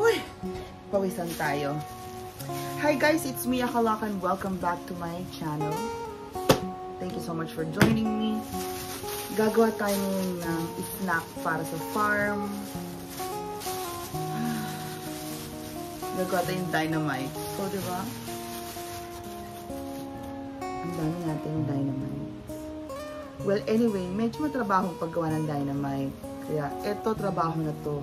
Uy, pawisan tayo. Hi guys, it's Mia Kalakan. Welcome back to my channel. Thank you so much for joining me. Gagawa tayo ng snack para sa farm. Gagawa tayo ng dynamite. So, diba? Ang dami natin yung dynamite. Well, anyway, medyo matrabahong paggawa ng dynamite. Kaya, eto trabaho na to.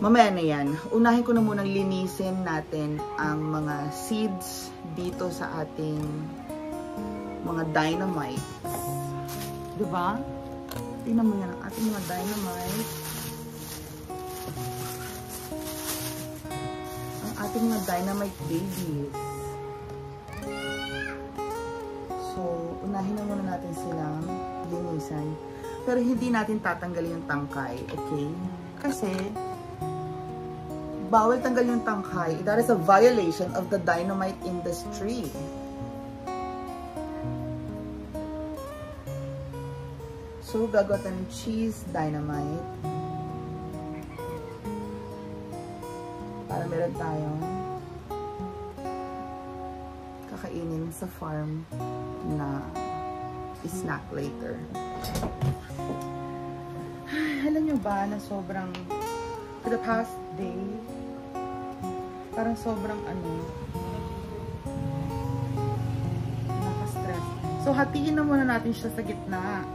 Mamaya na yan. Unahin ko na munang linisin natin ang mga seeds dito sa ating mga dynamite. Diba? Tingnan mo yan ang ating mga dynamite. Ang ating mga dynamite babies. So, unahin na muna natin silang linisan. Pero hindi natin tatanggalin yung tangkay, okay? Kasi, bawal tanggal yung tangkay. That is a violation of the dynamite industry. So, gagawa tayo ng cheese dynamite. Para meron tayong kakainin sa farm na snack later. Alam nyo ba na sobrang, for the past day, parang sobrang naka-stress. So, hatiin na muna natin siya sa gitna.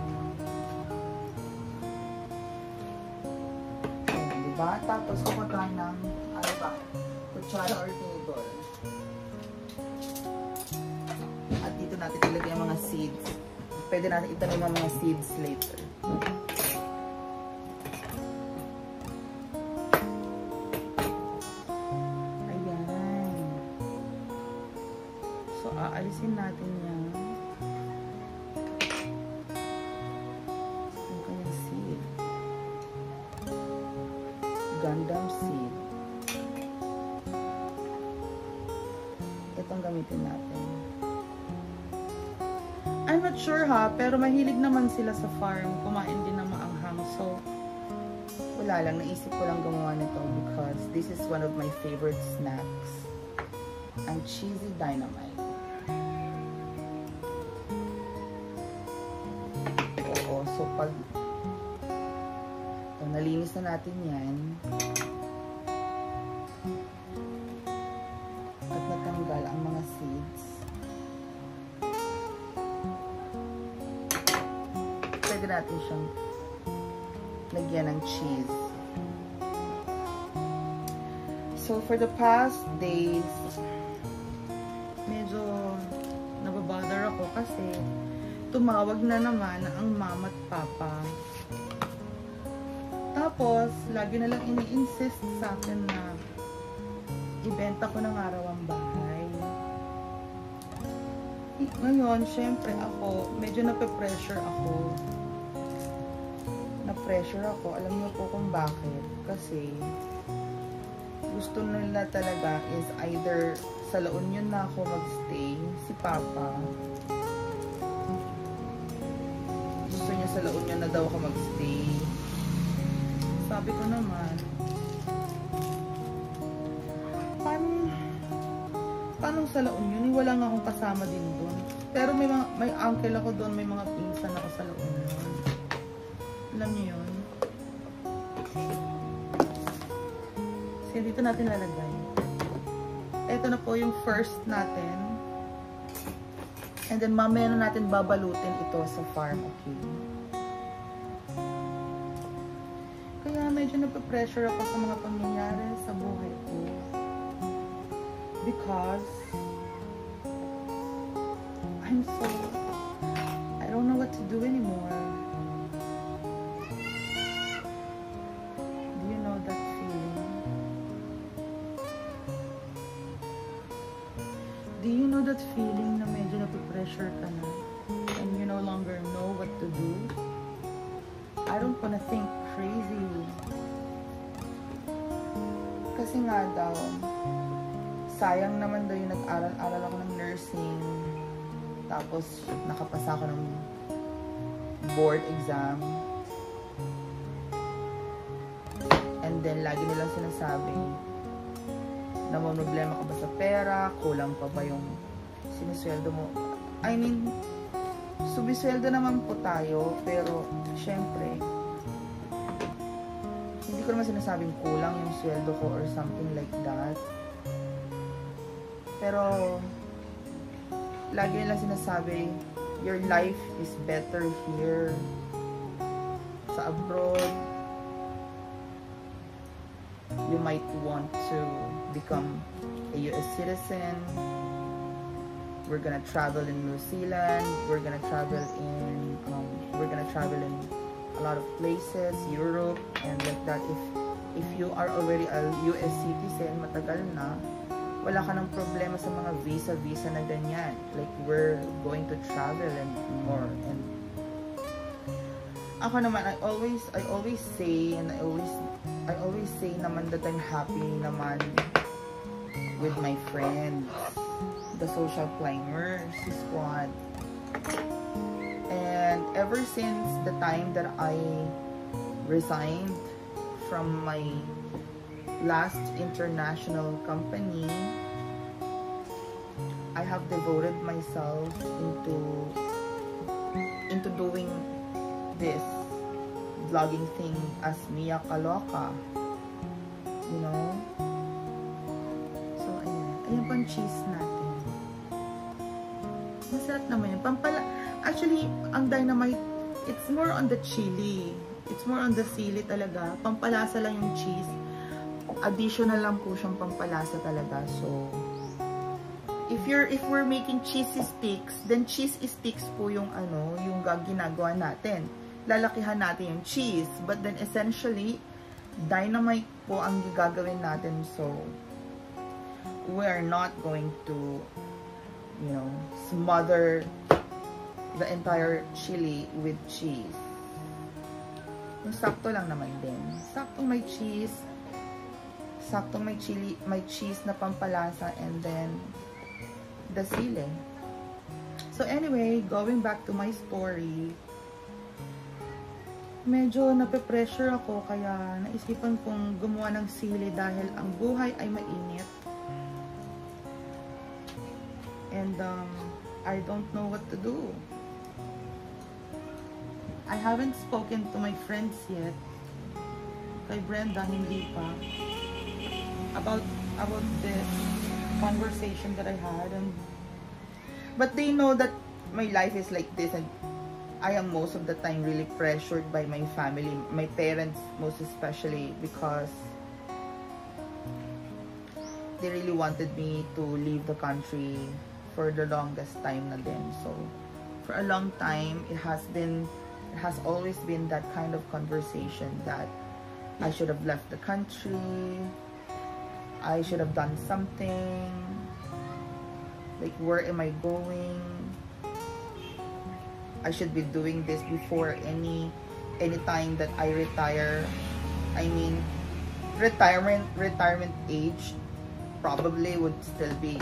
Diba? Tapos, kukuha ng, kutsara or table. At dito natin ilagay ang mga seeds. Pwede natin itanim ang mga seeds later. Ayan. So, aalisin natin yan. Ang kanyang seed. Gundam seed. Itong gamitin natin. I'm not sure ha, pero mahilig naman sila sa farm. Kumain din ng maanghang. So, wala lang. Naisip ko lang gumawa nito because this is one of my favorite snacks. Ang cheesy dynamite. Oo, so pag nalinis na natin yan at natanggal ang mga seeds, pwede natin siyang lagyan ng cheese. So, for the past days, medyo nababother ako kasi tumawag na naman ang mama at papa. Tapos, lagi na lang ini-insist sa akin na ibenta ko ng araw ang bahay. Ngayon, syempre ako, medyo nape-pressure ako. Na-pressure ako. Alam niyo po kung bakit. Kasi, gusto nila talaga is either sa La Union na ako magstay, si Papa. Gusto niya sa La Union na daw ako magstay. Sabi ko naman, paano sa La Union? Wala nga akong kasama din doon. Pero may uncle ako doon, may mga pinsan ako sa La Union. Alam niyo yun? Kasi dito natin lalagay. Ito na po yung first natin. And then mamaya na natin babalutin ito sa farm, okay? Kaya medyo nape-pressure ako sa mga pangyayari sa buhay ko. Because I don't know what to do anymore. Do you know that feeling? Do you know that feeling na medyo nape-pressure ka na and you no longer know what to do? I don't wanna think crazy. Kasi nga daw, sayang naman daw yung nag-aral-aral ako ng nursing. Tapos, nakapasa ako ng board exam. And And then, lagi nilang sinasabi, namomroblema ka ba sa pera? Kulang pa ba yung sinisweldo mo? I mean, sumisweldo naman po tayo, pero, syempre, hindi ko naman sinasabing kulang yung sweldo ko or something like that. Pero, lagi nilang sinasabi, your life is better here. Sa abroad, you might want to become a US citizen. We're gonna travel in New Zealand. We're gonna travel in a lot of places, Europe, and like that. If you are already a US citizen, matagal na, wala ka ng problema sa mga visa na ganyan. Like, we're going to travel and more. And ako naman, I always say, and I always say naman that I'm happy naman with my friends, the social climbers squad. And ever since the time that I resigned from my last international company, I have devoted myself into doing this vlogging thing as Mia Kaloka, you know. So ayan pang cheese natin. Masarap naman yun. Actually, ang Dynamite, it's more on the chili. It's more on the sili talaga. Pampalasa lang yung cheese. Additional lang po siyang pampalasa talaga. So, if we're making cheesy sticks, then cheese sticks po yung yung ginagawa natin. Lalakihan natin yung cheese, but then essentially Dynamite po ang gagawin natin. So, we're not going to, you know, smother the entire chili with cheese. Yung sakto lang naman din. Saktong may cheese, saktong may chili, may cheese na pampalasa, and then the sili. So anyway, going back to my story, medyo nape-pressure ako, kaya naisipan kong gumawa ng sili dahil ang buhay ay mainit. And I don't know what to do. I haven't spoken to my friends yet. Kay Brenda, hindi pa. About this conversation that I had. But they know that my life is like this, and I am most of the time really pressured by my family, my parents most especially, because they really wanted me to leave the country for the longest time na din. So for a long time, it has always been that kind of conversation that I should have left the country, I should have done something, like where am I going? I should be doing this before any time that I retire. I mean, retirement age probably would still be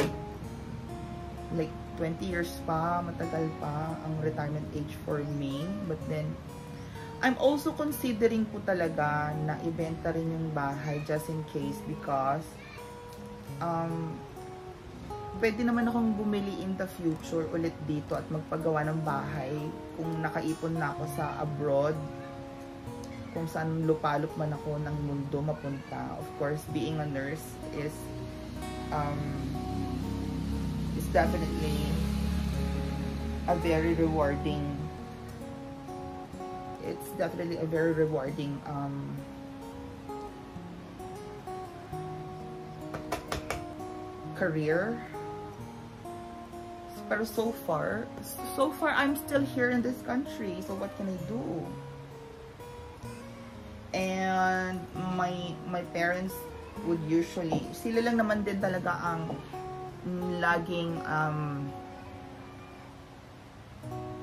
like 20 years pa, matagal pa ang retirement age for me. But then, I'm also considering po talaga na ibenta rin yung bahay just in case, because pwede naman akong bumili in the future ulit dito at magpagawa ng bahay kung nakaipon na ako sa abroad, kung saan lupalop man ako ng mundo mapunta. Of course, being a nurse is definitely a very rewarding, career. Pero so far I'm still here in this country, so what can I do? And my parents would usually, sila lang naman din talaga ang laging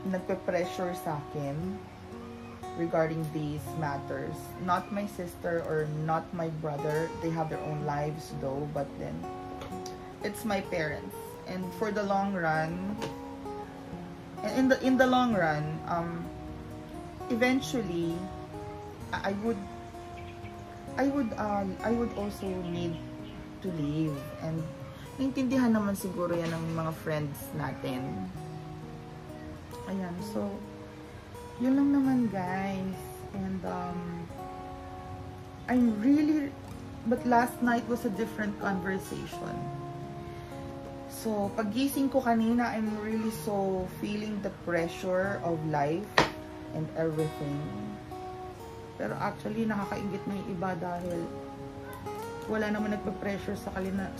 nagpe-pressure sa akin regarding these matters. Not my sister or not my brother. They have their own lives though, but then it's my parents. And for the long run, and in the long run, eventually I would I would also need to leave, and naintindihan naman siguro yan ng mga friends natin. Ayan, so yun lang naman guys. And I'm really, but last night was a different conversation. So paggising ko kanina, I'm really so feeling the pressure of life and everything. Pero actually nakakaingit na yung iba dahil wala naman nagpa-pressure sa kanila,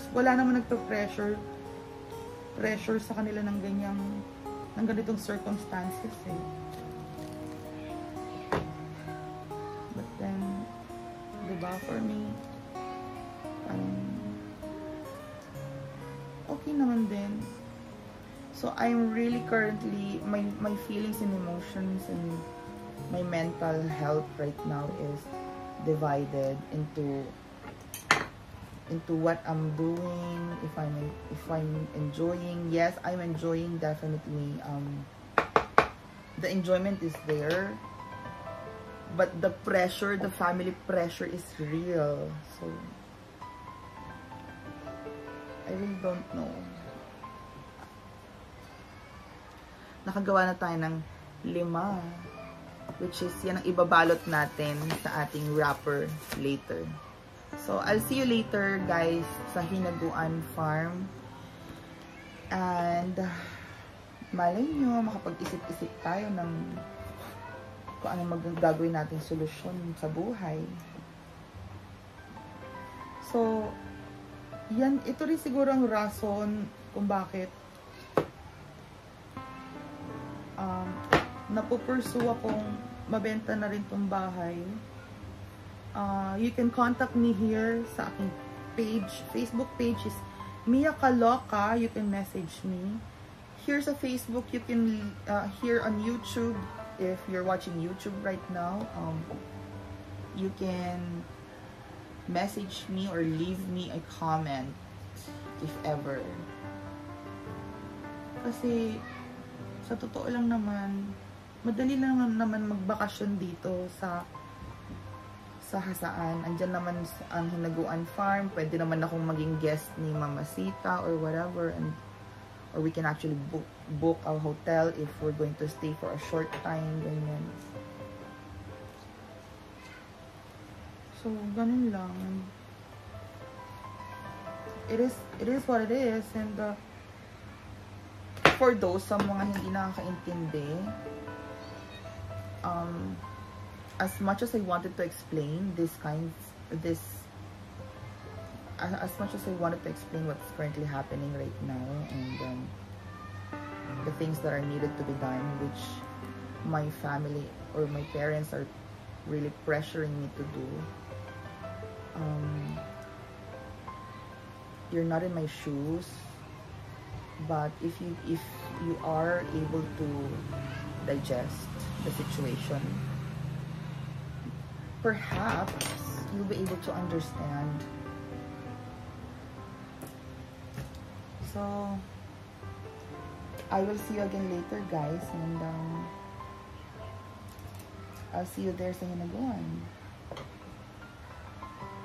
pressure sa kanila ng ganitong circumstances eh. But then, diba, for me, okay naman din. So I'm really currently, my feelings and emotions and my mental health right now is divided into what I'm doing, if I'm enjoying. Yes, I'm enjoying, definitely. The enjoyment is there, but the pressure, the family pressure is real. So I really don't know. Nakagawa na tayo ng 5, which is yan ang ibabalot natin sa ating wrapper later. So, I'll see you later, guys, sa Hinaguan Farm. And, malay nyo, makapag-isip-isip tayo ng kung ano magagawin nating solusyon sa buhay. So, yan, ito rin siguro ang rason kung bakit napupursue akong mabenta na rin tong bahay. You can contact me here sa aking page. Facebook page is Mia Kaloka. You can message me. Here's a Facebook. You can here on YouTube. If you're watching YouTube right now, you can message me or leave me a comment if ever. Kasi sa totoo lang naman, madali lang naman magbakasyon dito sa Hasaan. Andyan naman ang Hinaguan Farm. Pwede naman akong maging guest ni Mama Sita or whatever, or we can actually book a hotel if we're going to stay for a short time, ganyan. So ganun lang. It is what it is. And for those sa mga hindi nakakaintindi, as much as I wanted to explain as much as I wanted to explain what's currently happening right now, and the things that are needed to be done, which my family or my parents are really pressuring me to do, you're not in my shoes, but if you are able to digest the situation, perhaps you'll be able to understand. So I will see you again later, guys, and I'll see you there sa Hinaguan.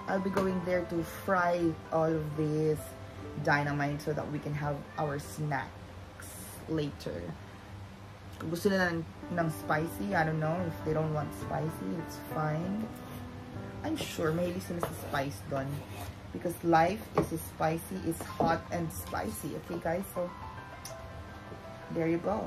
I'll be going there to fry all of this dynamite so that we can have our snacks later. Kung gusto nila ng spicy, I don't know. If they don't want spicy, it's fine. I'm sure mahilig sila sa spice doon. Because life is spicy, it's hot and spicy. Okay, guys? So, there you go.